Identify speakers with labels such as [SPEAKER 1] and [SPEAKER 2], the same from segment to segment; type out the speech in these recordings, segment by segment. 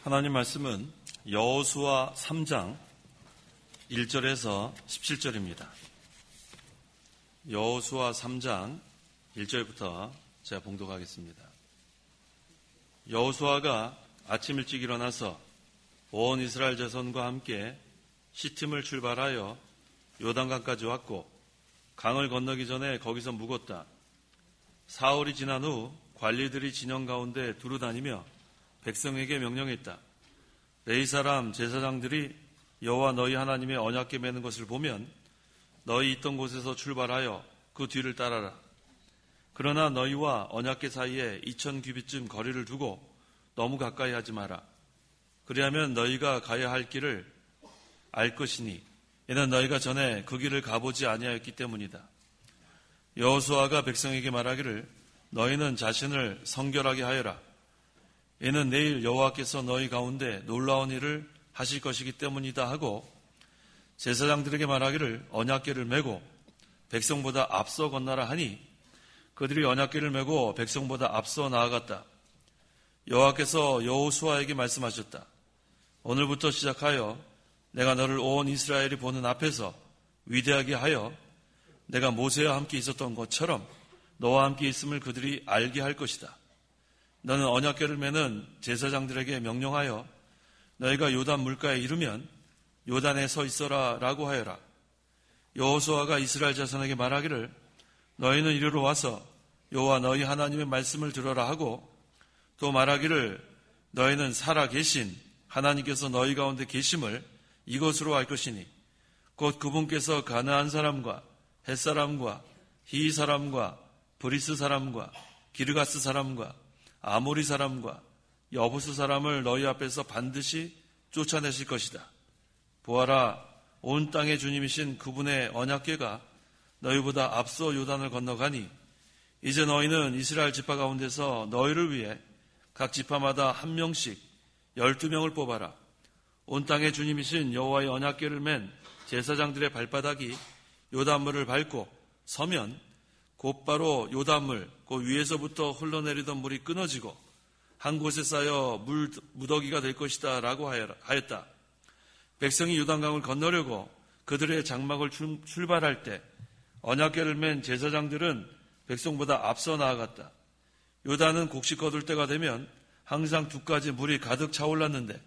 [SPEAKER 1] 하나님 말씀은 여호수아 3장 1절에서 17절입니다. 여호수아 3장 1절부터 제가 봉독하겠습니다. 여호수아가 아침 일찍 일어나서 온 이스라엘 자손과 함께 시팀을 출발하여 요단강까지 왔고 강을 건너기 전에 거기서 묵었다. 사흘이 지난 후 관리들이 진영 가운데 두루 다니며 백성에게 명령했다. 레위 사람 제사장들이 여호와 너희 하나님의 언약궤 매는 것을 보면 너희 있던 곳에서 출발하여 그 뒤를 따라라. 그러나 너희와 언약궤 사이에 2000규빗쯤 거리를 두고 너무 가까이 하지 마라. 그리하면 너희가 가야 할 길을 알 것이니 이는 너희가 전에 그 길을 가보지 아니하였기 때문이다. 여호수아가 백성에게 말하기를 너희는 자신을 성결하게 하여라. 이는 내일 여호와께서 너희 가운데 놀라운 일을 하실 것이기 때문이다 하고 제사장들에게 말하기를 언약궤를 메고 백성보다 앞서 건너라 하니 그들이 언약궤를 메고 백성보다 앞서 나아갔다. 여호와께서 여호수아에게 말씀하셨다. 오늘부터 시작하여 내가 너를 온 이스라엘이 보는 앞에서 위대하게 하여 내가 모세와 함께 있었던 것처럼 너와 함께 있음을 그들이 알게 할 것이다. 너는 언약궤를 메는 제사장들에게 명령하여 너희가 요단 물가에 이르면 요단에 서 있어라 라고 하여라. 여호수아가 이스라엘 자손에게 말하기를 너희는 이리로 와서 여호와 너희 하나님의 말씀을 들어라 하고 또 말하기를 너희는 살아 계신 하나님께서 너희 가운데 계심을 이것으로 알 것이니 곧 그분께서 가나안 사람과 헷 사람과 히 사람과 브리스 사람과 기르가스 사람과 아모리 사람과 여부스 사람을 너희 앞에서 반드시 쫓아내실 것이다. 보아라, 온 땅의 주님이신 그분의 언약궤가 너희보다 앞서 요단을 건너가니 이제 너희는 이스라엘 지파 가운데서 너희를 위해 각 지파마다 한 명씩 12명을 뽑아라. 온 땅의 주님이신 여호와의 언약궤를 맨 제사장들의 발바닥이 요단물을 밟고 서면 곧바로 요단물 그 위에서부터 흘러내리던 물이 끊어지고 한 곳에 쌓여 물 무더기가 될 것이다 라고 하였다. 백성이 요단강을 건너려고 그들의 장막을 출발할 때 언약궤를 맨 제사장들은 백성보다 앞서 나아갔다. 요단은 곡식 거둘 때가 되면 항상 두 가지 물이 가득 차올랐는데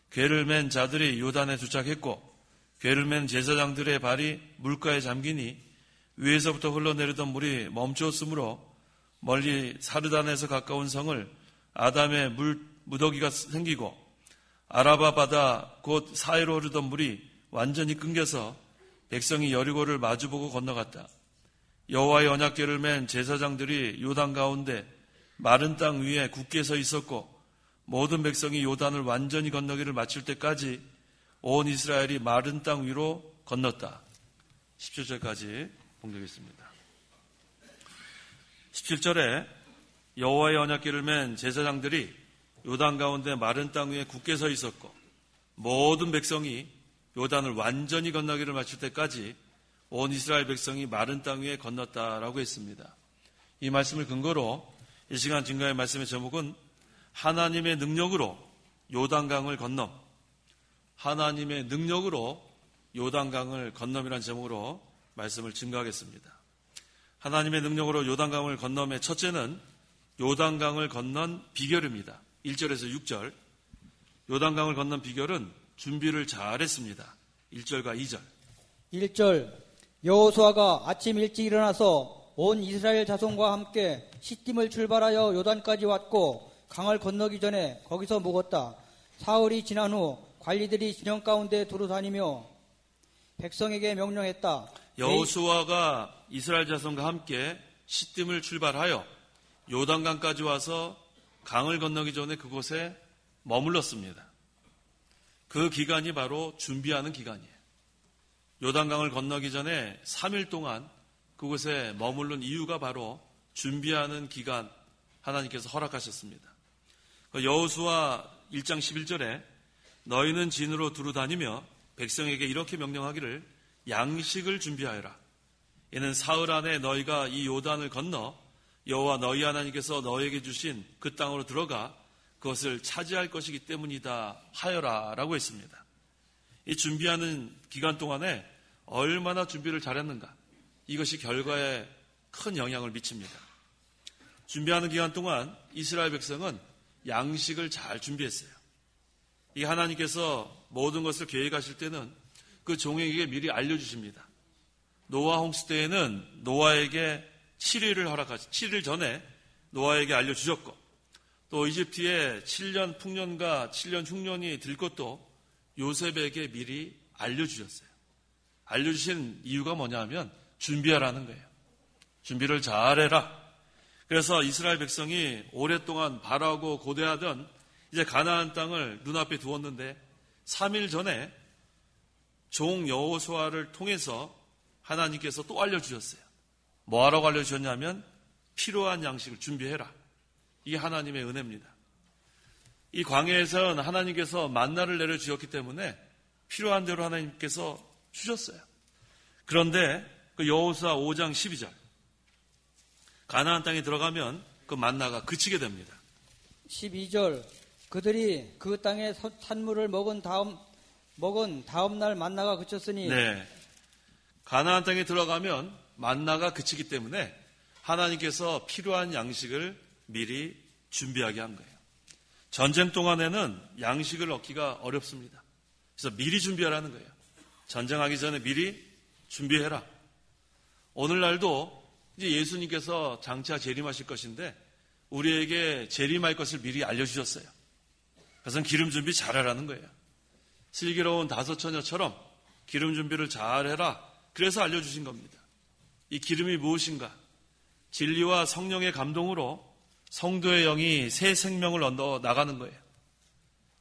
[SPEAKER 1] 궤를 맨 자들이 요단에 도착했고 궤를 맨 제사장들의 발이 물가에 잠기니 위에서부터 흘러내리던 물이 멈추었으므로 멀리 사르단에서 가까운 성을 아담의 무더기가 생기고 아라바 바다 곧 사해로 흐르던 물이 완전히 끊겨서 백성이 여리고를 마주보고 건너갔다. 여호와의 언약궤를 맨 제사장들이 요단 가운데 마른 땅 위에 굳게 서 있었고 모든 백성이 요단을 완전히 건너기를 마칠 때까지 온 이스라엘이 마른 땅 위로 건넜다. 17절까지 봉독했습니다. 17절에 여호와의 언약궤를 맨 제사장들이 요단 가운데 마른 땅 위에 굳게 서 있었고 모든 백성이 요단을 완전히 건너기를 마칠 때까지 온 이스라엘 백성이 마른 땅 위에 건넜다라고 했습니다. 이 말씀을 근거로 이 시간 증거의 말씀의 제목은 하나님의 능력으로 요단강을 건넘, 하나님의 능력으로 요단강을 건넘이라는 제목으로 말씀을 증거하겠습니다. 하나님의 능력으로 요단강을 건넘의 첫째는 요단강을 건넌 비결입니다. 1절에서 6절. 요단강을 건넌 비결은 준비를 잘했습니다. 1절과 2절.
[SPEAKER 2] 1절 여호수아가 아침 일찍 일어나서 온 이스라엘 자손과 함께 시팀을 출발하여 요단까지 왔고 강을 건너기 전에 거기서 묵었다. 사흘이 지난 후 관리들이 진영 가운데 두루 다니며 백성에게 명령했다.
[SPEAKER 1] 여호수아가 이스라엘 자손과 함께 시팀을 출발하여 요단강까지 와서 강을 건너기 전에 그곳에 머물렀습니다. 그 기간이 바로 준비하는 기간이에요. 요단강을 건너기 전에 3일 동안 그곳에 머무른 이유가 바로 준비하는 기간 하나님께서 허락하셨습니다. 여호수아 1장 11절에 너희는 진으로 두루 다니며 백성에게 이렇게 명령하기를 양식을 준비하여라. 이는 사흘 안에 너희가 이 요단을 건너 여호와 너희 하나님께서 너희에게 주신 그 땅으로 들어가 그것을 차지할 것이기 때문이다 하여라 라고 했습니다. 이 준비하는 기간 동안에 얼마나 준비를 잘했는가, 이것이 결과에 큰 영향을 미칩니다. 준비하는 기간 동안 이스라엘 백성은 양식을 잘 준비했어요. 이 하나님께서 모든 것을 계획하실 때는 그 종에게 미리 알려주십니다. 노아 홍수 때에는 노아에게 7일 전에 노아에게 알려주셨고, 또 이집트에 7년 풍년과 7년 흉년이 들 것도 요셉에게 미리 알려주셨어요. 알려주신 이유가 뭐냐면 준비하라는 거예요. 준비를 잘해라. 그래서 이스라엘 백성이 오랫동안 바라고 고대하던 이제 가나안 땅을 눈앞에 두었는데 3일 전에 종 여호수아를 통해서 하나님께서 또 알려주셨어요. 뭐하라고 알려주셨냐면 필요한 양식을 준비해라. 이게 하나님의 은혜입니다. 이 광야에서는 하나님께서 만나를 내려주셨기 때문에 필요한 대로 하나님께서 주셨어요. 그런데 그 여호수아 5장 12절 가나안 땅에 들어가면 그 만나가 그치게 됩니다.
[SPEAKER 2] 12절 그들이 그 땅의 산물을 먹은 다음 날 만나가 그쳤으니
[SPEAKER 1] 네, 가나안 땅에 들어가면 만나가 그치기 때문에 하나님께서 필요한 양식을 미리 준비하게 한 거예요. 전쟁 동안에는 양식을 얻기가 어렵습니다. 그래서 미리 준비하라는 거예요. 전쟁하기 전에 미리 준비해라. 오늘날도 이제 예수님께서 장차 재림하실 것인데 우리에게 재림할 것을 미리 알려주셨어요. 그래서 기름 준비 잘하라는 거예요. 슬기로운 다섯 처녀처럼 기름 준비를 잘해라. 그래서 알려주신 겁니다. 이 기름이 무엇인가? 진리와 성령의 감동으로 성도의 영이 새 생명을 얻어 나가는 거예요.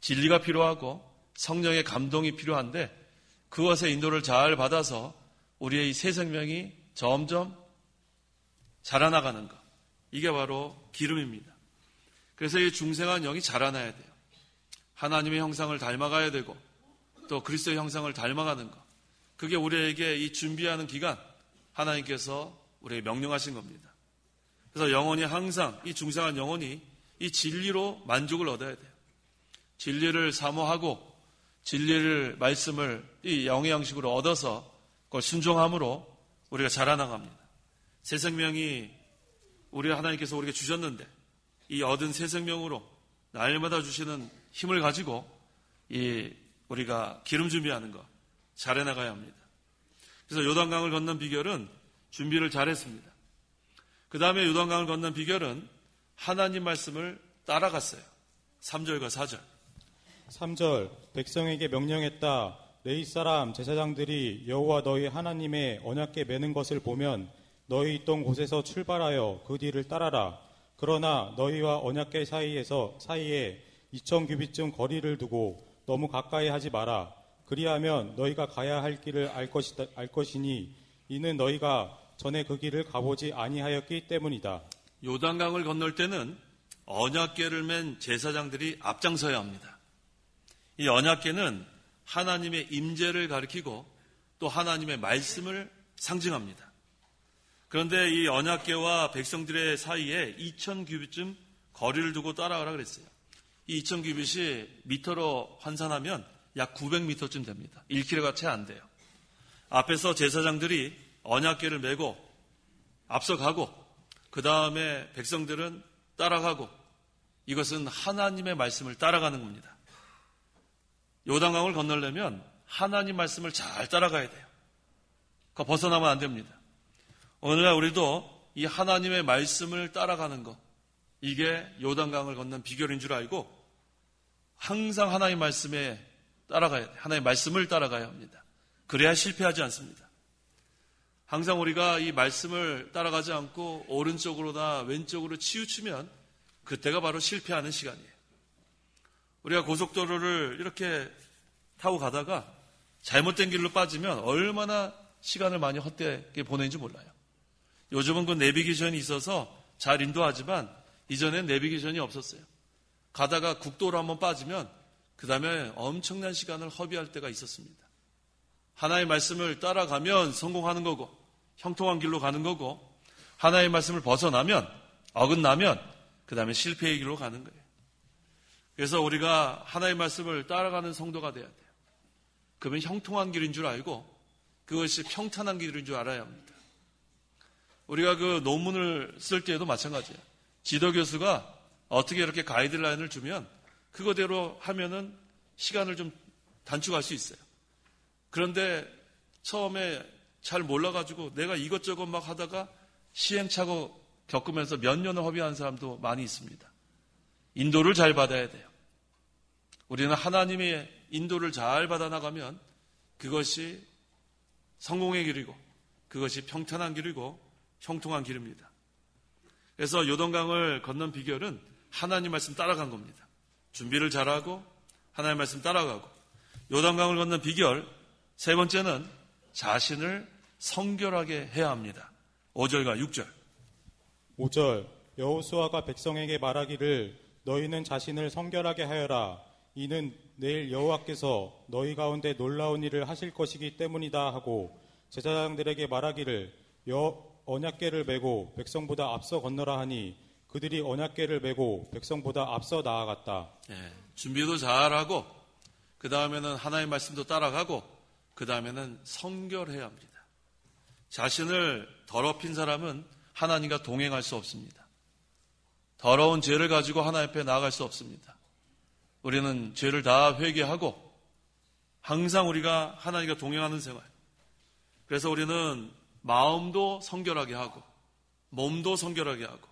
[SPEAKER 1] 진리가 필요하고 성령의 감동이 필요한데 그것의 인도를 잘 받아서 우리의 이 새 생명이 점점 자라나가는 것. 이게 바로 기름입니다. 그래서 이 중생한 영이 자라나야 돼요. 하나님의 형상을 닮아가야 되고 또 그리스도의 형상을 닮아가는 것. 그게 우리에게 이 준비하는 기간 하나님께서 우리에게 명령하신 겁니다. 그래서 영혼이 항상 이 중생한 영혼이 이 진리로 만족을 얻어야 돼요. 진리를 사모하고 진리를 말씀을 이 영의 양식으로 얻어서 그걸 순종함으로 우리가 자라나갑니다. 새 생명이 우리 하나님께서 우리에게 주셨는데 이 얻은 새 생명으로 날마다 주시는 힘을 가지고 이 우리가 기름 준비하는 거 잘해 나가야 합니다. 그래서 요단강을 건넌 비결은 준비를 잘했습니다. 그 다음에 요단강을 건넌 비결은 하나님 말씀을 따라갔어요. 3절과 4절.
[SPEAKER 3] 3절 백성에게 명령했다. 레위 사람 제사장들이 여호와 너희 하나님의 언약궤 매는 것을 보면 너희 있던 곳에서 출발하여 그 뒤를 따라라. 그러나 너희와 언약궤 사이에 2000규빗쯤 거리를 두고 너무 가까이 하지 마라. 그리하면 너희가 가야 할 길을 알 것이니 이는 너희가 전에 그 길을 가보지 아니하였기 때문이다.
[SPEAKER 1] 요단강을 건널 때는 언약궤를 맨 제사장들이 앞장서야 합니다. 이 언약궤는 하나님의 임재를 가리키고 또 하나님의 말씀을 상징합니다. 그런데 이 언약궤와 백성들의 사이에 2000규빗쯤 거리를 두고 따라가라 그랬어요. 이 2000규빗이 미터로 환산하면 약 900m쯤 됩니다. 1km가 채 안 돼요. 앞에서 제사장들이 언약궤를 메고 앞서가고 그 다음에 백성들은 따라가고 이것은 하나님의 말씀을 따라가는 겁니다. 요단강을 건너려면 하나님 말씀을 잘 따라가야 돼요. 그거 벗어나면 안 됩니다. 오늘날 우리도 이 하나님의 말씀을 따라가는 것, 이게 요단강을 건넌 비결인 줄 알고 항상 하나님 말씀에 따라가야 돼요. 하나님의 말씀을 따라가야 합니다. 그래야 실패하지 않습니다. 항상 우리가 이 말씀을 따라가지 않고 오른쪽으로나 왼쪽으로 치우치면 그때가 바로 실패하는 시간이에요. 우리가 고속도로를 이렇게 타고 가다가 잘못된 길로 빠지면 얼마나 시간을 많이 헛되게 보내는지 몰라요. 요즘은 그 내비게이션이 있어서 잘 인도하지만 이전엔 내비게이션이 없었어요. 가다가 국도로 한번 빠지면 그 다음에 엄청난 시간을 허비할 때가 있었습니다. 하나의 말씀을 따라가면 성공하는 거고 형통한 길로 가는 거고 하나의 말씀을 벗어나면 어긋나면 그 다음에 실패의 길로 가는 거예요. 그래서 우리가 하나님의 말씀을 따라가는 성도가 돼야 돼요. 그러면 형통한 길인 줄 알고 그것이 평탄한 길인 줄 알아야 합니다. 우리가 그 논문을 쓸 때에도 마찬가지예요. 지도교수가 어떻게 이렇게 가이드라인을 주면 그거대로 하면은 시간을 좀 단축할 수 있어요. 그런데 처음에 잘 몰라가지고 내가 이것저것 막 하다가 시행착오 겪으면서 몇 년을 허비하는 사람도 많이 있습니다. 인도를 잘 받아야 돼요. 우리는 하나님의 인도를 잘 받아나가면 그것이 성공의 길이고 그것이 평탄한 길이고 형통한 길입니다. 그래서 요단강을 건넌 비결은 하나님 말씀 따라간 겁니다. 준비를 잘하고 하나님 말씀 따라가고. 요단강을 건넌 비결 세 번째는 자신을 성결하게 해야 합니다. 5절과 6절.
[SPEAKER 3] 5절 여호수아가 백성에게 말하기를 너희는 자신을 성결하게 하여라. 이는 내일 여호와께서 너희 가운데 놀라운 일을 하실 것이기 때문이다 하고 제사장들에게 말하기를 언약궤를 메고 백성보다 앞서 건너라 하니 그들이 언약궤를 메고 백성보다 앞서 나아갔다.
[SPEAKER 1] 준비도 잘하고 그 다음에는 하나님의 말씀도 따라가고 그 다음에는 성결해야 합니다. 자신을 더럽힌 사람은 하나님과 동행할 수 없습니다. 더러운 죄를 가지고 하나님 앞에 나아갈 수 없습니다. 우리는 죄를 다 회개하고 항상 우리가 하나님과 동행하는 생활. 그래서 우리는 마음도 성결하게 하고 몸도 성결하게 하고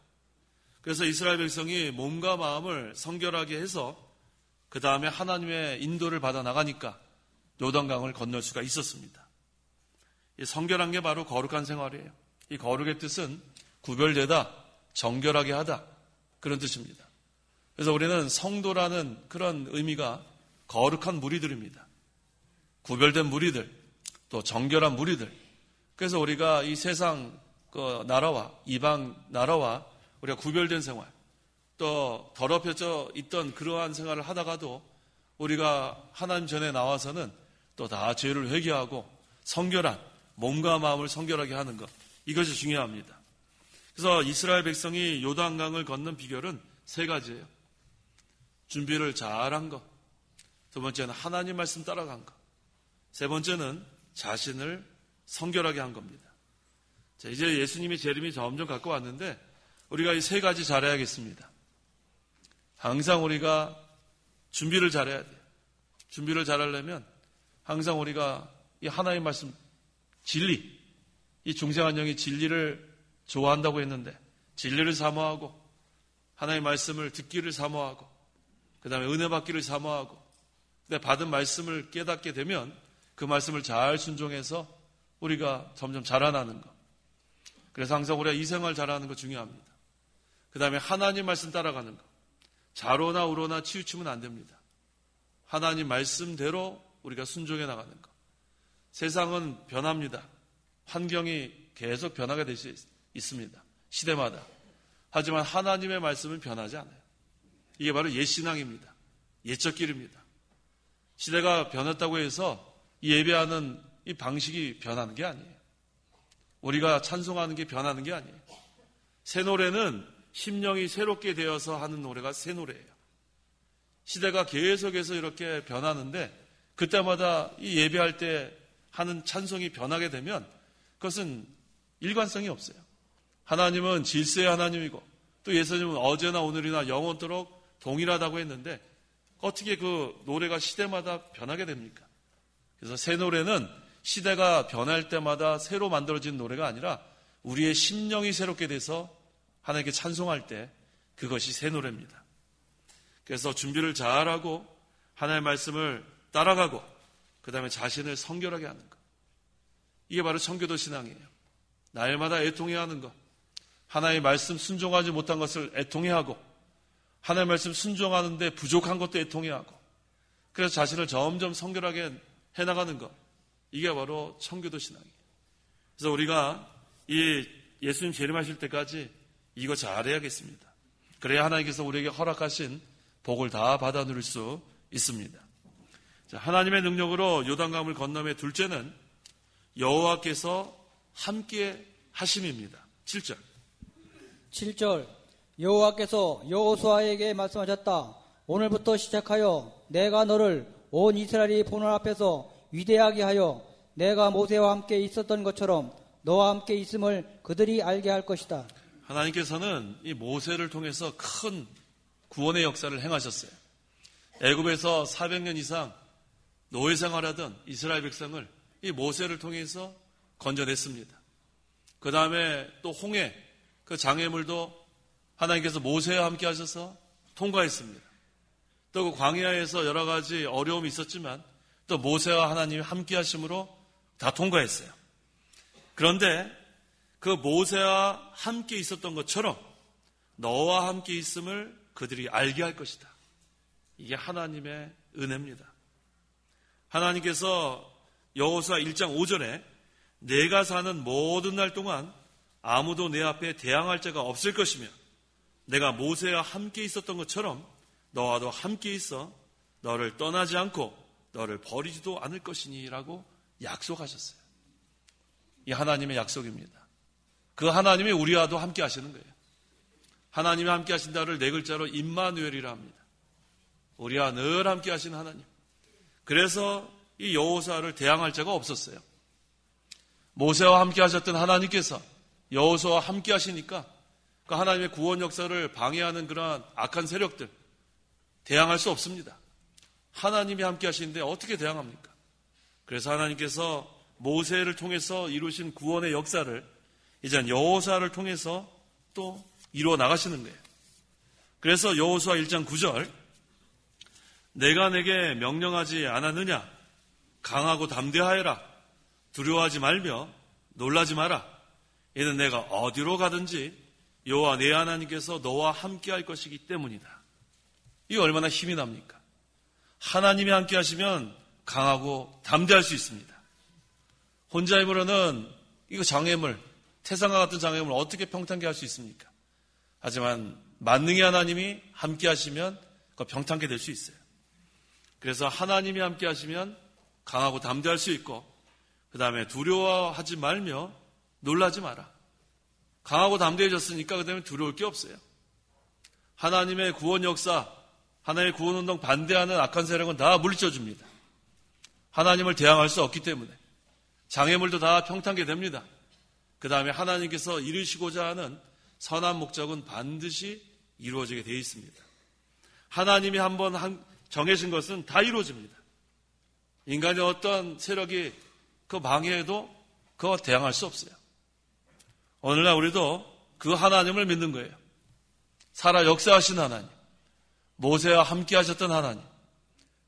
[SPEAKER 1] 그래서 이스라엘 백성이 몸과 마음을 성결하게 해서 그 다음에 하나님의 인도를 받아 나가니까 요단강을 건널 수가 있었습니다. 이 성결한 게 바로 거룩한 생활이에요. 이 거룩의 뜻은 구별되다, 정결하게 하다 그런 뜻입니다. 그래서 우리는 성도라는 그런 의미가 거룩한 무리들입니다. 구별된 무리들, 또 정결한 무리들. 그래서 우리가 이 세상 나라와 이방 나라와 우리가 구별된 생활, 또 더럽혀져 있던 그러한 생활을 하다가도 우리가 하나님 전에 나와서는 또 다 죄를 회개하고 성결한 몸과 마음을 성결하게 하는 것, 이것이 중요합니다. 그래서 이스라엘 백성이 요단강을 건넌 비결은 세 가지예요. 준비를 잘한 것, 두 번째는 하나님 말씀 따라간 것, 세 번째는 자신을 성결하게 한 겁니다. 자, 이제 예수님이 재림이 점점 가까워 왔는데 우리가 이 세 가지 잘해야겠습니다. 항상 우리가 준비를 잘해야 돼요. 준비를 잘하려면 항상 우리가 이 하나님 말씀 진리, 이 중생한 영이 진리를 좋아한다고 했는데 진리를 사모하고 하나님의 말씀을 듣기를 사모하고 그 다음에 은혜 받기를 사모하고 근데 받은 말씀을 깨닫게 되면 그 말씀을 잘 순종해서 우리가 점점 자라나는 것. 그래서 항상 우리가 이 생활 잘하는 거 중요합니다. 그 다음에 하나님 말씀 따라가는 것. 좌로나 우로나 치우치면 안 됩니다. 하나님 말씀대로 우리가 순종해 나가는 것. 세상은 변합니다. 환경이 계속 변화가 될 수 있습니다. 시대마다. 하지만 하나님의 말씀은 변하지 않아요. 이게 바로 옛신앙입니다. 옛적 길입니다. 시대가 변했다고 해서 이 예배하는 이 방식이 변하는 게 아니에요. 우리가 찬송하는 게 변하는 게 아니에요. 새 노래는 심령이 새롭게 되어서 하는 노래가 새 노래예요. 시대가 계속해서 이렇게 변하는데 그때마다 이 예배할 때 하는 찬송이 변하게 되면 그것은 일관성이 없어요. 하나님은 질서의 하나님이고 또 예수님은 어제나 오늘이나 영원토록 동일하다고 했는데 어떻게 그 노래가 시대마다 변하게 됩니까? 그래서 새 노래는 시대가 변할 때마다 새로 만들어진 노래가 아니라 우리의 심령이 새롭게 돼서 하나님께 찬송할 때 그것이 새 노래입니다. 그래서 준비를 잘하고 하나님의 말씀을 따라가고 그 다음에 자신을 성결하게 하는 것. 이게 바로 청교도 신앙이에요. 날마다 애통해야 하는 것. 하나님의 말씀 순종하지 못한 것을 애통해하고 하나님의 말씀 순종하는데 부족한 것도 애통해하고 그래서 자신을 점점 성결하게 해나가는 것. 이게 바로 청교도 신앙이에요. 그래서 우리가 이 예수님 재림하실 때까지 이거 잘해야겠습니다. 그래야 하나님께서 우리에게 허락하신 복을 다 받아 누릴 수 있습니다. 자, 하나님의 능력으로 요단강을 건너며 둘째는 여호와께서 함께 하심입니다. 7절.
[SPEAKER 2] 7절 여호와께서 여호수아에게 말씀하셨다. 오늘부터 시작하여 내가 너를 온 이스라엘이 보는 앞에서 위대하게 하여 내가 모세와 함께 있었던 것처럼 너와 함께 있음을 그들이 알게 할 것이다.
[SPEAKER 1] 하나님께서는 이 모세를 통해서 큰 구원의 역사를 행하셨어요. 애굽에서 400년 이상 노예 생활하던 이스라엘 백성을 이 모세를 통해서 건져냈습니다. 그 다음에 또 홍해, 그 장애물도 하나님께서 모세와 함께 하셔서 통과했습니다. 또 그 광야에서 여러 가지 어려움이 있었지만 또 모세와 하나님이 함께 하심으로 다 통과했어요. 그런데 그 모세와 함께 있었던 것처럼 너와 함께 있음을 그들이 알게 할 것이다. 이게 하나님의 은혜입니다. 하나님께서 여호수아 1장 5절에 내가 사는 모든 날 동안 아무도 내 앞에 대항할 자가 없을 것이며 내가 모세와 함께 있었던 것처럼 너와도 함께 있어 너를 떠나지 않고 너를 버리지도 않을 것이니 라고 약속하셨어요. 이 하나님의 약속입니다. 그 하나님이 우리와도 함께 하시는 거예요. 하나님이 함께 하신다를 네 글자로 임마누엘이라 합니다. 우리와 늘 함께 하시는 하나님. 그래서 이 여호수아를 대항할 자가 없었어요. 모세와 함께 하셨던 하나님께서 여호수아와 함께 하시니까 그 하나님의 구원 역사를 방해하는 그러한 악한 세력들 대항할 수 없습니다. 하나님이 함께 하시는데 어떻게 대항합니까? 그래서 하나님께서 모세를 통해서 이루신 구원의 역사를 이제 여호수아를 통해서 또 이루어 나가시는 거예요. 그래서 여호수아 1장 9절 내가 내게 명령하지 않았느냐? 강하고 담대하여라. 두려워하지 말며 놀라지 마라. 이는 내가 어디로 가든지 여호와 내 하나님께서 너와 함께 할 것이기 때문이다. 이게 얼마나 힘이 납니까? 하나님이 함께 하시면 강하고 담대할 수 있습니다. 혼자 힘으로는 이거 장애물, 태산과 같은 장애물을 어떻게 평탄케 할 수 있습니까? 하지만 만능의 하나님이 함께 하시면 그 평탄케 될 수 있어요. 그래서 하나님이 함께 하시면 강하고 담대할 수 있고 그 다음에 두려워하지 말며 놀라지 마라. 강하고 담대해졌으니까 그 다음에 두려울 게 없어요. 하나님의 구원 역사, 하나님의 구원 운동 반대하는 악한 세력은 다 물리쳐줍니다. 하나님을 대항할 수 없기 때문에 장애물도 다 평탄케 됩니다. 그 다음에 하나님께서 이루시고자 하는 선한 목적은 반드시 이루어지게 되어 있습니다. 하나님이 한번 정해진 것은 다 이루어집니다. 인간의 어떤 세력이 그 방해해도 그거 대항할 수 없어요. 오늘날 우리도 그 하나님을 믿는 거예요. 살아 역사하신 하나님, 모세와 함께 하셨던 하나님,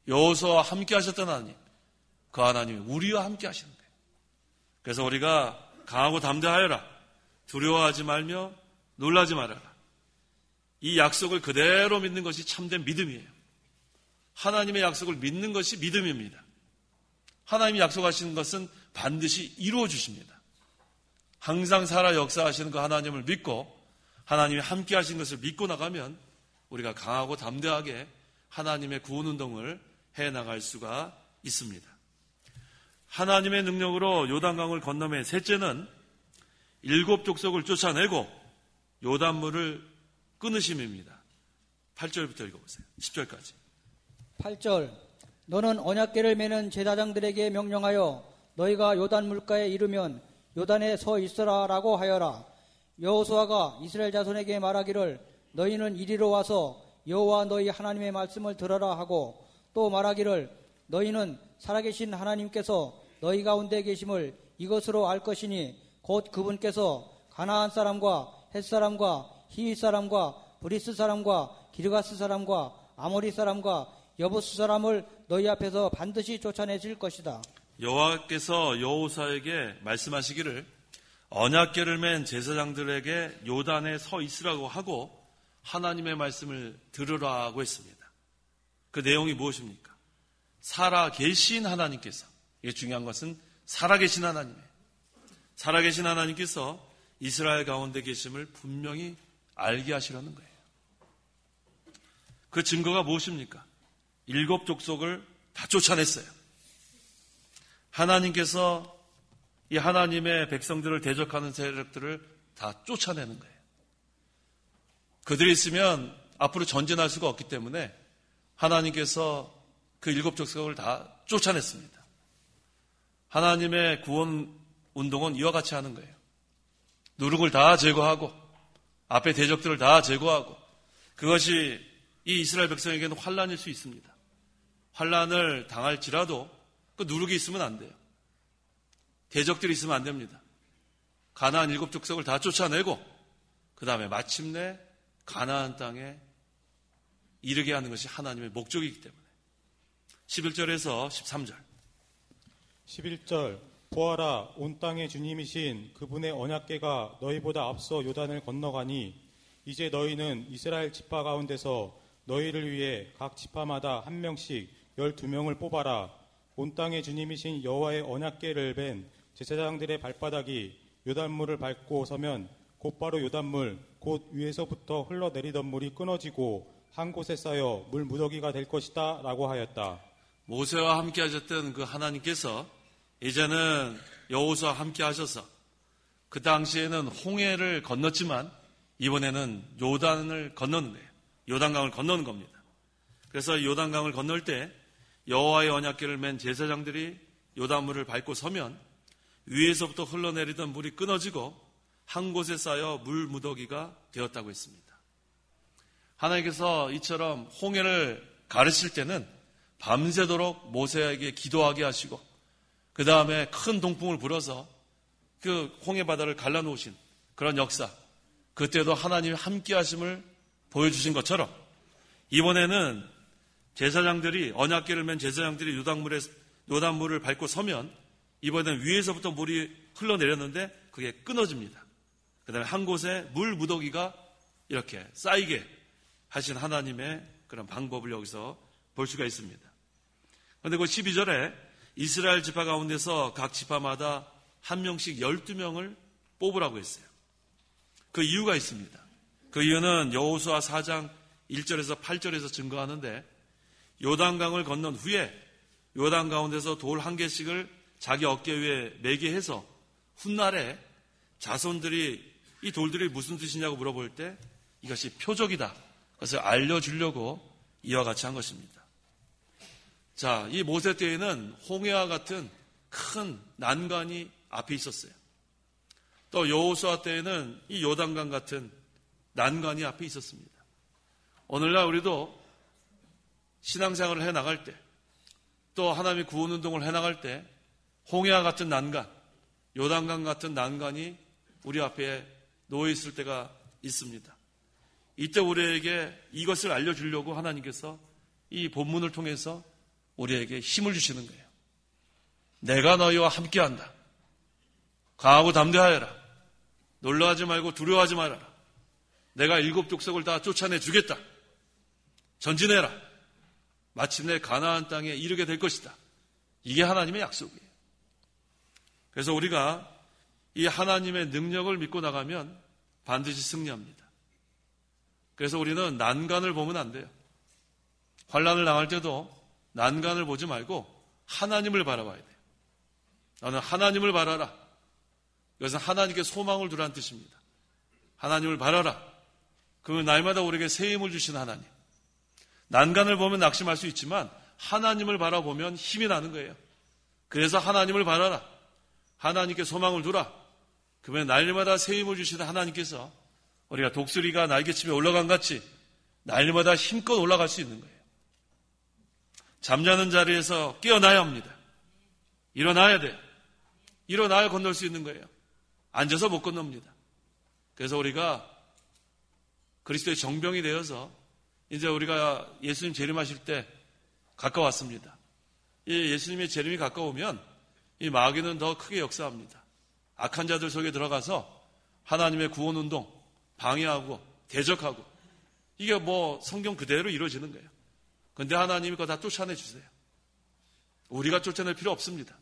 [SPEAKER 1] 여호수아와 함께 하셨던 하나님, 그 하나님이 우리와 함께 하시는 거예요. 그래서 우리가 강하고 담대하여라. 두려워하지 말며 놀라지 말아라. 이 약속을 그대로 믿는 것이 참된 믿음이에요. 하나님의 약속을 믿는 것이 믿음입니다. 하나님이 약속하시는 것은 반드시 이루어 주십니다. 항상 살아 역사하시는 그 하나님을 믿고 하나님이 함께 하신 것을 믿고 나가면 우리가 강하고 담대하게 하나님의 구원 운동을 해나갈 수가 있습니다. 하나님의 능력으로 요단강을 건너면 셋째는 7 족속을 쫓아내고 요단물을 끊으심입니다. 8절부터 읽어보세요. 10절까지.
[SPEAKER 2] 8절 너는 언약궤를 매는 제사장들에게 명령하여 너희가 요단 물가에 이르면 요단에 서 있으라라고 하여라. 여호수아가 이스라엘 자손에게 말하기를 너희는 이리로 와서 여호와 너희 하나님의 말씀을 들어라 하고 또 말하기를 너희는 살아계신 하나님께서 너희 가운데 계심을 이것으로 알 것이니 곧 그분께서 가나안 사람과 헷 사람과 히윗 사람과 브리스 사람과 기르가스 사람과 아모리 사람과 여부스 사람을 너희 앞에서 반드시 쫓아내실 것이다.
[SPEAKER 1] 여호와께서 여호수아에게 말씀하시기를 언약궤를 맨 제사장들에게 요단에 서 있으라고 하고 하나님의 말씀을 들으라고 했습니다. 그 내용이 무엇입니까? 살아계신 하나님께서, 이게 중요한 것은 살아계신 하나님이에요. 살아계신 하나님께서 이스라엘 가운데 계심을 분명히 알게 하시려는 거예요. 그 증거가 무엇입니까? 7 족속을 다 쫓아냈어요. 하나님께서 이 하나님의 백성들을 대적하는 세력들을 다 쫓아내는 거예요. 그들이 있으면 앞으로 전진할 수가 없기 때문에 하나님께서 그 7 족속을 다 쫓아냈습니다. 하나님의 구원 운동은 이와 같이 하는 거예요. 누룩을 다 제거하고 앞에 대적들을 다 제거하고, 그것이 이 이스라엘 백성에게는 환난일 수 있습니다. 환난을 당할지라도 그 누룩이 있으면 안 돼요. 대적들이 있으면 안 됩니다. 가나안 7 족속을 다 쫓아내고 그 다음에 마침내 가나안 땅에 이르게 하는 것이 하나님의 목적이기 때문에. 11절에서 13절.
[SPEAKER 3] 11절 보아라, 온 땅의 주님이신 그분의 언약궤가 너희보다 앞서 요단을 건너가니 이제 너희는 이스라엘 지파 가운데서 너희를 위해 각 지파마다 한 명씩 12명을 뽑아라. 온 땅의 주님이신 여호와의 언약궤를 벤 제사장들의 발바닥이 요단물을 밟고 서면 곧바로 요단물 곧 위에서부터 흘러내리던 물이 끊어지고 한 곳에 쌓여 물 무더기가 될 것이다 라고 하였다.
[SPEAKER 1] 모세와 함께 하셨던 그 하나님께서 이제는 여호수아와 함께 하셔서 그 당시에는 홍해를 건넜지만 이번에는 요단을 건너는 거예요. 요단강을 건너는 겁니다. 그래서 요단강을 건널 때 여호와의 언약궤를 맨 제사장들이 요단물을 밟고 서면 위에서부터 흘러내리던 물이 끊어지고 한 곳에 쌓여 물 무더기가 되었다고 했습니다. 하나님께서 이처럼 홍해를 가르칠 때는 밤새도록 모세에게 기도하게 하시고 그 다음에 큰 동풍을 불어서 그 홍해 바다를 갈라놓으신 그런 역사, 그때도 하나님이 함께 하심을 보여주신 것처럼 이번에는 제사장들이, 언약궤를 맨 제사장들이 요단물을 밟고 서면 이번에는 위에서부터 물이 흘러내렸는데 그게 끊어집니다. 그 다음에 한 곳에 물 무더기가 이렇게 쌓이게 하신 하나님의 그런 방법을 여기서 볼 수가 있습니다. 그런데 그 12절에 이스라엘 지파 가운데서 각 지파마다 한 명씩 12명을 뽑으라고 했어요. 그 이유가 있습니다. 그 이유는 여호수아 4장 1절에서 8절에서 증거하는데, 요단강을 건넌 후에 요단 가운데서 돌 한 개씩을 자기 어깨 위에 매게 해서 훗날에 자손들이 이 돌들이 무슨 뜻이냐고 물어볼 때 이것이 표적이다, 그것을 알려주려고 이와 같이 한 것입니다. 자, 이 모세 때에는 홍해와 같은 큰 난간이 앞에 있었어요. 또 여호수아 때에는 이 요단강 같은 난간이 앞에 있었습니다. 오늘날 우리도 신앙생활을 해나갈 때, 또 하나님의 구원운동을 해나갈 때 홍해와 같은 난간, 요단강 같은 난간이 우리 앞에 놓여있을 때가 있습니다. 이때 우리에게 이것을 알려주려고 하나님께서 이 본문을 통해서 우리에게 힘을 주시는 거예요. 내가 너희와 함께한다. 강하고 담대하여라. 놀라지 말고 두려워하지 말아라. 내가 7 족속을 다 쫓아내 주겠다. 전진해라. 마침내 가나안 땅에 이르게 될 것이다. 이게 하나님의 약속이에요. 그래서 우리가 이 하나님의 능력을 믿고 나가면 반드시 승리합니다. 그래서 우리는 난간을 보면 안 돼요. 환난을 당할 때도 난간을 보지 말고 하나님을 바라봐야 돼요. 나는 하나님을 바라라. 이것은 하나님께 소망을 두라는 뜻입니다. 하나님을 바라라. 그러면 날마다 우리에게 새 힘을 주시는 하나님. 난간을 보면 낙심할 수 있지만 하나님을 바라보면 힘이 나는 거예요. 그래서 하나님을 바라라. 하나님께 소망을 두라. 그러면 날마다 새 힘을 주시는 하나님께서 우리가 독수리가 날개치며 올라간 같이 날마다 힘껏 올라갈 수 있는 거예요. 잠자는 자리에서 깨어나야 합니다. 일어나야 돼요. 일어나야 건널 수 있는 거예요. 앉아서 못 건넙니다. 그래서 우리가 그리스도의 정병이 되어서 이제 우리가 예수님 재림하실 때 가까웠습니다. 이 예수님의 재림이 가까우면 이 마귀는 더 크게 역사합니다. 악한 자들 속에 들어가서 하나님의 구원운동 방해하고 대적하고, 이게 뭐 성경 그대로 이루어지는 거예요. 그런데 하나님이 그거 다 쫓아내 주세요. 우리가 쫓아낼 필요 없습니다.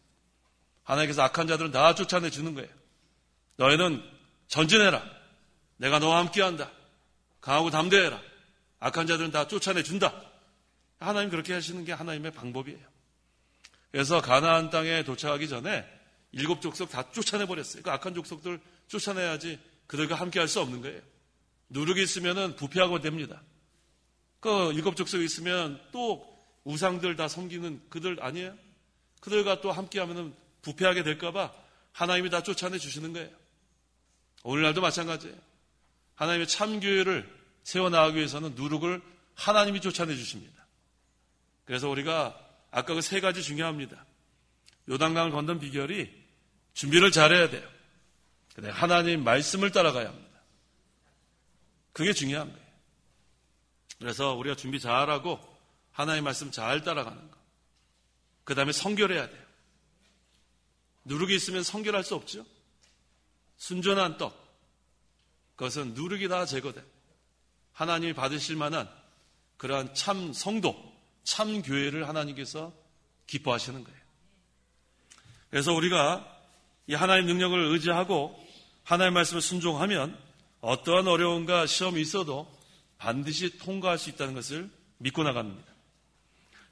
[SPEAKER 1] 하나님께서 악한 자들은 다 쫓아내 주는 거예요. 너희는 전진해라. 내가 너와 함께한다. 강하고 담대해라. 악한 자들은 다 쫓아내 준다. 하나님 그렇게 하시는 게 하나님의 방법이에요. 그래서 가나안 땅에 도착하기 전에 7 족속 다 쫓아내버렸어요. 그 악한 족속들 쫓아내야지 그들과 함께 할 수 없는 거예요. 누룩이 있으면 부패하고 됩니다. 그 일곱 족속에 있으면 또 우상들 다 섬기는 그들 아니에요? 그들과 또 함께하면 부패하게 될까봐 하나님이 다 쫓아내 주시는 거예요. 오늘날도 마찬가지예요. 하나님의 참교회를 세워나가기 위해서는 누룩을 하나님이 쫓아내 주십니다. 그래서 우리가 아까 그 세 가지 중요합니다. 요단강을 건넌 비결이 준비를 잘해야 돼요. 하나님 말씀을 따라가야 합니다. 그게 중요한 거예요. 그래서 우리가 준비 잘하고 하나님 말씀 잘 따라가는 거. 그 다음에 성결해야 돼요. 누룩이 있으면 성결할 수 없죠. 순전한 떡, 그것은 누룩이 다 제거돼. 하나님이 받으실 만한 그러한 참 성도, 참 교회를 하나님께서 기뻐하시는 거예요. 그래서 우리가 이 하나님 능력을 의지하고 하나님 말씀을 순종하면 어떠한 어려움과 시험이 있어도 반드시 통과할 수 있다는 것을 믿고 나갑니다.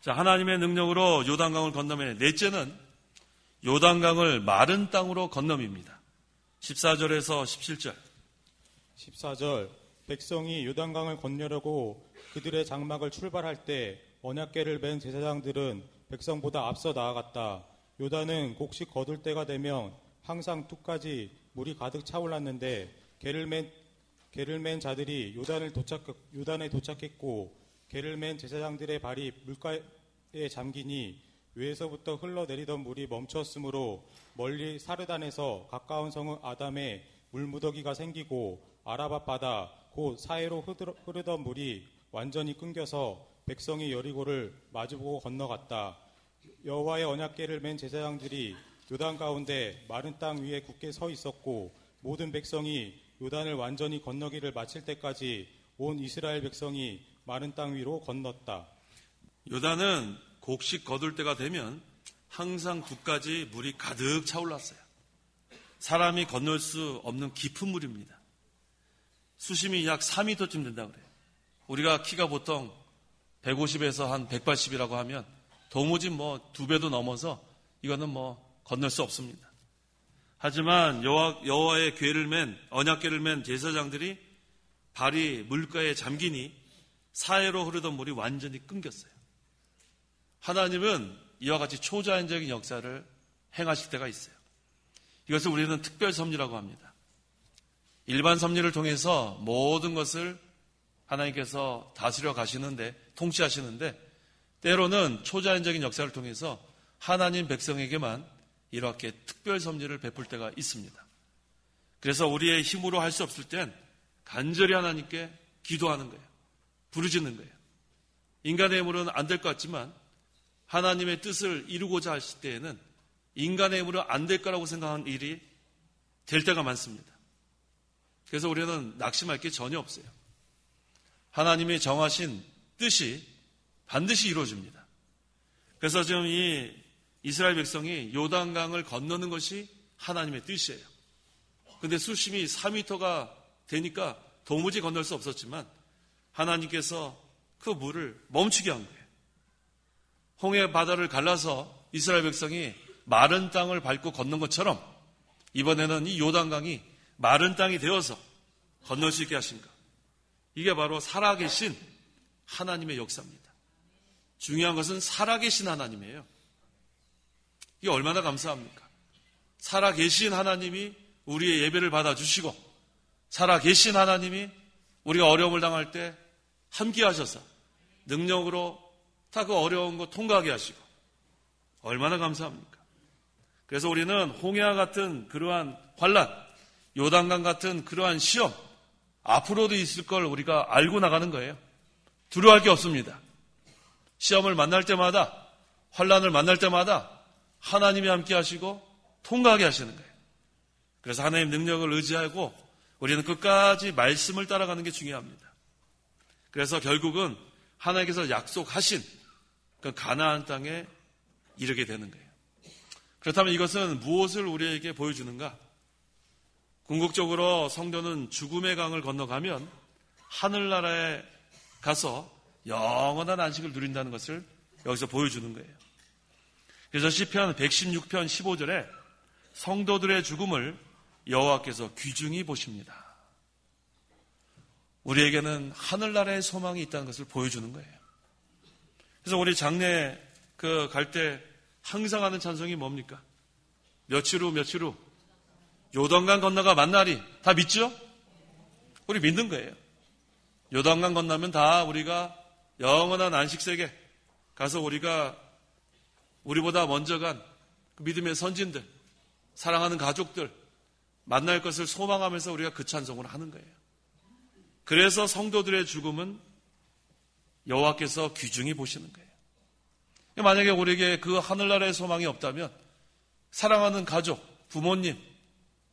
[SPEAKER 1] 자, 하나님의 능력으로 요단강을 건너면 넷째는 요단강을 마른 땅으로 건너입니다. 14절에서 17절.
[SPEAKER 3] 14절. 백성이 요단강을 건너려고 그들의 장막을 출발할 때 언약궤를 맨 제사장들은 백성보다 앞서 나아갔다. 요단은 곡식 거둘 때가 되면 항상 뚝까지 물이 가득 차올랐는데 개를 맨 자들이 요단에 도착했고 개를 맨 제사장들의 발이 물가에 잠기니 위에서부터 흘러내리던 물이 멈췄으므로 멀리 사르단에서 가까운 성 아담에 물무더기가 생기고 아라밧 바다 곧 사해로 흐르던 물이 완전히 끊겨서 백성이 여리고를 마주보고 건너갔다. 여호와의 언약궤를 맨 제사장들이 요단 가운데 마른 땅 위에 굳게 서 있었고 모든 백성이 요단을 완전히 건너기를 마칠 때까지 온 이스라엘 백성이 마른 땅 위로 건넜다.
[SPEAKER 1] 요단은 곡식 거둘 때가 되면 항상 굽까지 물이 가득 차올랐어요. 사람이 건널 수 없는 깊은 물입니다. 수심이 약 4m쯤 된다고 그래요. 우리가 키가 보통 150에서 한 180이라고 하면 도무지 뭐 2배도 넘어서 이거는 뭐 건널 수 없습니다. 하지만 여호와의 궤를 맨 언약궤를 맨 제사장들이 발이 물가에 잠기니 사해로 흐르던 물이 완전히 끊겼어요. 하나님은 이와 같이 초자연적인 역사를 행하실 때가 있어요. 이것을 우리는 특별 섭리라고 합니다. 일반 섭리를 통해서 모든 것을 하나님께서 다스려 가시는데, 통치하시는데, 때로는 초자연적인 역사를 통해서 하나님 백성에게만 이렇게 특별 섭리를 베풀 때가 있습니다. 그래서 우리의 힘으로 할 수 없을 땐 간절히 하나님께 기도하는 거예요. 부르짖는 거예요. 인간의 힘으로는 안 될 것 같지만 하나님의 뜻을 이루고자 하실 때에는 인간의 힘으로 안 될 거라고 생각하는 일이 될 때가 많습니다. 그래서 우리는 낙심할 게 전혀 없어요. 하나님이 정하신 뜻이 반드시 이루어집니다. 그래서 지금 이 이스라엘 백성이 요단강을 건너는 것이 하나님의 뜻이에요. 그런데 수심이 4m가 되니까 도무지 건널 수 없었지만 하나님께서 그 물을 멈추게 한 거예요. 홍해 바다를 갈라서 이스라엘 백성이 마른 땅을 밟고 건넌 것처럼 이번에는 이 요단강이 마른 땅이 되어서 건널 수 있게 하신 것. 이게 바로 살아계신 하나님의 역사입니다. 중요한 것은 살아계신 하나님이에요. 이게 얼마나 감사합니까? 살아계신 하나님이 우리의 예배를 받아주시고 살아계신 하나님이 우리가 어려움을 당할 때 함께 하셔서 능력으로 다 그 어려운 거 통과하게 하시고 얼마나 감사합니까? 그래서 우리는 홍해와 같은 그러한 환난, 요단강 같은 그러한 시험 앞으로도 있을 걸 우리가 알고 나가는 거예요. 두려워할 게 없습니다. 시험을 만날 때마다 환난을 만날 때마다 하나님이 함께 하시고 통과하게 하시는 거예요. 그래서 하나님 능력을 의지하고 우리는 끝까지 말씀을 따라가는 게 중요합니다. 그래서 결국은 하나님께서 약속하신 그 가나안 땅에 이르게 되는 거예요. 그렇다면 이것은 무엇을 우리에게 보여주는가? 궁극적으로 성도는 죽음의 강을 건너가면 하늘나라에 가서 영원한 안식을 누린다는 것을 여기서 보여주는 거예요. 그래서 시편 116편 15절에 성도들의 죽음을 여호와께서 귀중히 보십니다. 우리에게는 하늘나라의 소망이 있다는 것을 보여주는 거예요. 그래서 우리 장례 갈 때 항상 하는 찬송이 뭡니까? 며칠 후 요단강 건너가 만나리. 다 믿죠? 우리 믿는 거예요. 요단강 건너면 다 우리가 영원한 안식세계 가서 우리보다 먼저 간 믿음의 선진들, 사랑하는 가족들 만날 것을 소망하면서 우리가 그 찬송을 하는 거예요. 그래서 성도들의 죽음은 여호와께서 귀중히 보시는 거예요. 만약에 우리에게 그 하늘나라의 소망이 없다면 사랑하는 가족, 부모님,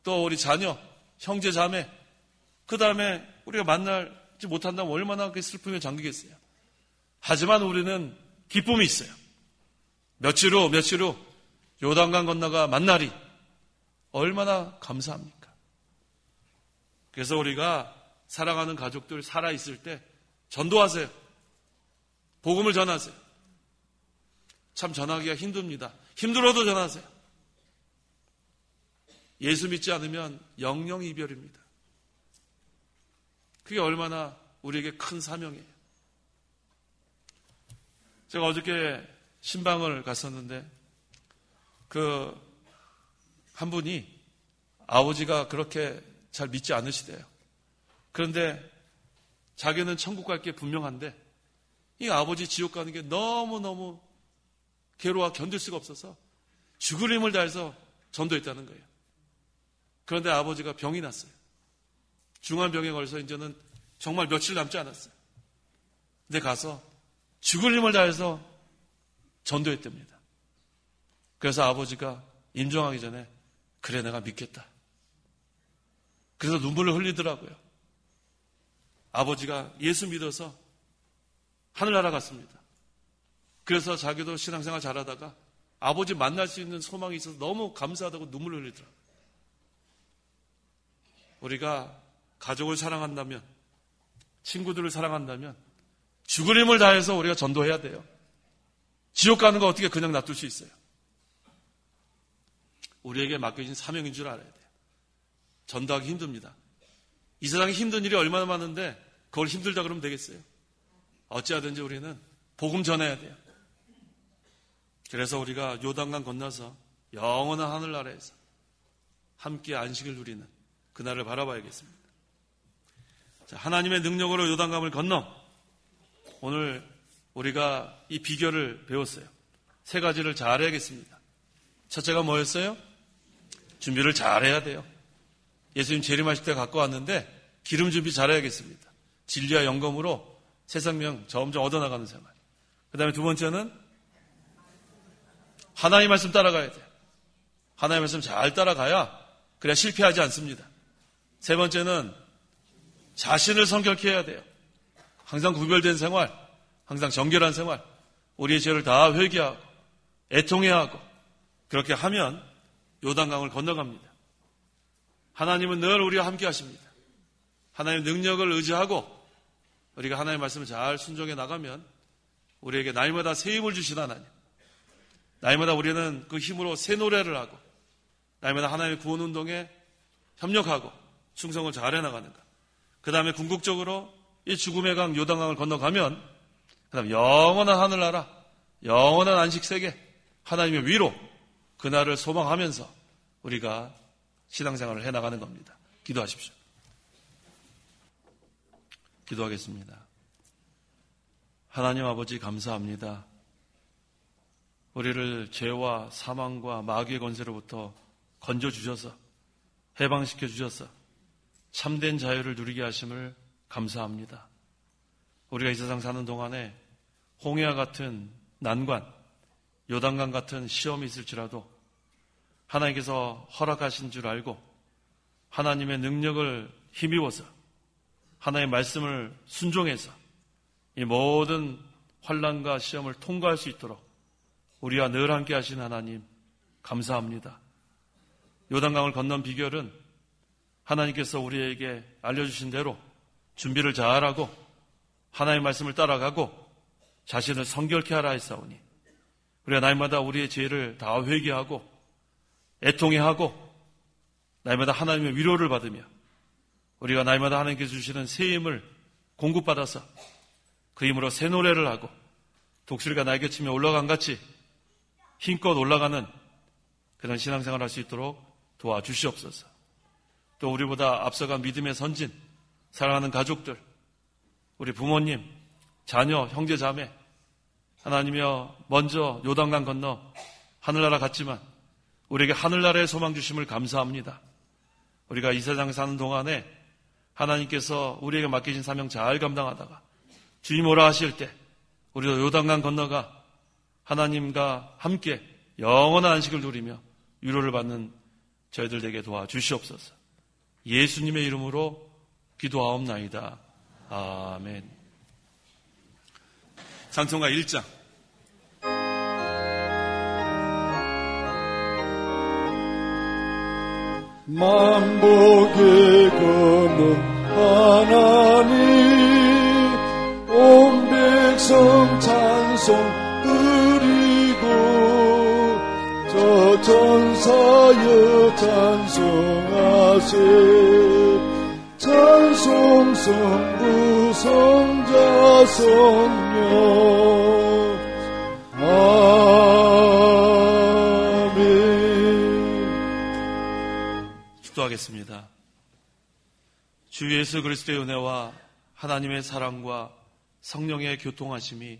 [SPEAKER 1] 또 우리 자녀, 형제, 자매, 그 다음에 우리가 만나지 못한다면 얼마나 슬픔에 잠기겠어요. 하지만 우리는 기쁨이 있어요. 며칠 후 요단강 건너가 만나리. 얼마나 감사합니까? 그래서 우리가 사랑하는 가족들 살아있을 때 전도하세요. 복음을 전하세요. 참 전하기가 힘듭니다. 힘들어도 전하세요. 예수 믿지 않으면 영영 이별입니다. 그게 얼마나 우리에게 큰 사명이에요. 제가 어저께 신방을 갔었는데 한 분이 아버지가 그렇게 잘 믿지 않으시대요. 그런데 자기는 천국 갈 게 분명한데 이 아버지 지옥 가는 게 너무너무 괴로워 견딜 수가 없어서 죽을 힘을 다해서 전도했다는 거예요. 그런데 아버지가 병이 났어요. 중환병에 걸려서 이제는 정말 며칠 남지 않았어요. 근데 가서 죽을 힘을 다해서 전도했답니다. 그래서 아버지가 임종하기 전에 그래 내가 믿겠다. 그래서 눈물을 흘리더라고요. 아버지가 예수 믿어서 하늘나라 갔습니다. 그래서 자기도 신앙생활 잘하다가 아버지 만날 수 있는 소망이 있어서 너무 감사하다고 눈물을 흘리더라고요. 우리가 가족을 사랑한다면, 친구들을 사랑한다면 죽을 힘을 다해서 우리가 전도해야 돼요. 지옥 가는 거 어떻게 그냥 놔둘 수 있어요? 우리에게 맡겨진 사명인 줄 알아야 돼요. 전도하기 힘듭니다. 이 세상에 힘든 일이 얼마나 많은데 그걸 힘들다 그러면 되겠어요? 어찌하든지 우리는 복음 전해야 돼요. 그래서 우리가 요단강 건너서 영원한 하늘나라에서 함께 안식을 누리는 그날을 바라봐야겠습니다. 자, 하나님의 능력으로 요단강을 건너 오늘 우리가 이 비결을 배웠어요. 세 가지를 잘해야겠습니다. 첫째가 뭐였어요? 준비를 잘해야 돼요. 예수님 재림하실 때 갖고 왔는데 기름 준비 잘해야겠습니다. 진리와 영검으로 새 생명 점점 얻어나가는 생활. 그 다음에 두 번째는 하나님 말씀 따라가야 돼요. 하나님 말씀 잘 따라가야 그래야 실패하지 않습니다. 세 번째는 자신을 성결케 해야 돼요. 항상 구별된 생활, 항상 정결한 생활, 우리의 죄를 다 회개하고 애통해야 하고 그렇게 하면 요단강을 건너갑니다. 하나님은 늘 우리와 함께 하십니다. 하나님의 능력을 의지하고 우리가 하나님의 말씀을 잘 순종해 나가면 우리에게 날마다 새 힘을 주신 하나님, 날마다 우리는 그 힘으로 새 노래를 하고 날마다 하나님의 구원운동에 협력하고 충성을 잘 해나가는가. 그 다음에 궁극적으로 이 죽음의 강 요단강을 건너가면 그 다음에 영원한 하늘나라, 영원한 안식세계, 하나님의 위로 그날을 소망하면서 우리가 신앙생활을 해나가는 겁니다. 기도하십시오. 기도하겠습니다. 하나님 아버지 감사합니다. 우리를 죄와 사망과 마귀의 권세로부터 건져주셔서 해방시켜 주셔서 참된 자유를 누리게 하심을 감사합니다. 우리가 이 세상 사는 동안에 홍해와 같은 난관, 요단강 같은 시험이 있을지라도 하나님께서 허락하신 줄 알고 하나님의 능력을 힘입어서 하나님의 말씀을 순종해서 이 모든 환난과 시험을 통과할 수 있도록 우리와 늘 함께 하신 하나님 감사합니다. 요단강을 건넌 비결은 하나님께서 우리에게 알려주신 대로 준비를 잘하고 하나님의 말씀을 따라가고 자신을 성결케 하라 했사오니 우리가 날마다 우리의 죄를 다 회개하고 애통해하고 날마다 하나님의 위로를 받으며 우리가 날마다 하나님께서 주시는 새 힘을 공급받아서 그 힘으로 새 노래를 하고 독수리가 날개치며 올라간 같이 힘껏 올라가는 그런 신앙생활을 할 수 있도록 도와주시옵소서. 또 우리보다 앞서간 믿음의 선진, 사랑하는 가족들, 우리 부모님, 자녀, 형제, 자매, 하나님이여 먼저 요단강 건너 하늘나라 갔지만 우리에게 하늘나라의 소망 주심을 감사합니다. 우리가 이 세상 사는 동안에 하나님께서 우리에게 맡기신 사명 잘 감당하다가 주님 오라 하실 때 우리도 요단강 건너가 하나님과 함께 영원한 안식을 누리며 위로를 받는 저희들 되게 도와주시옵소서. 예수님의 이름으로 기도하옵나이다. 아멘. 찬송가 1장.
[SPEAKER 4] 만복의 근원 하나님, 온 백성 찬송 드리고 저 천사여 찬송하세. 찬송 성부 성자 성령 아멘.
[SPEAKER 1] 기도하겠습니다. 주 예수 그리스도의 은혜와 하나님의 사랑과 성령의 교통하심이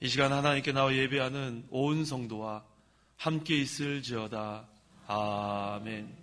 [SPEAKER 1] 이 시간 하나님께 나와 예배하는 온 성도와 함께 있을지어다. 아멘.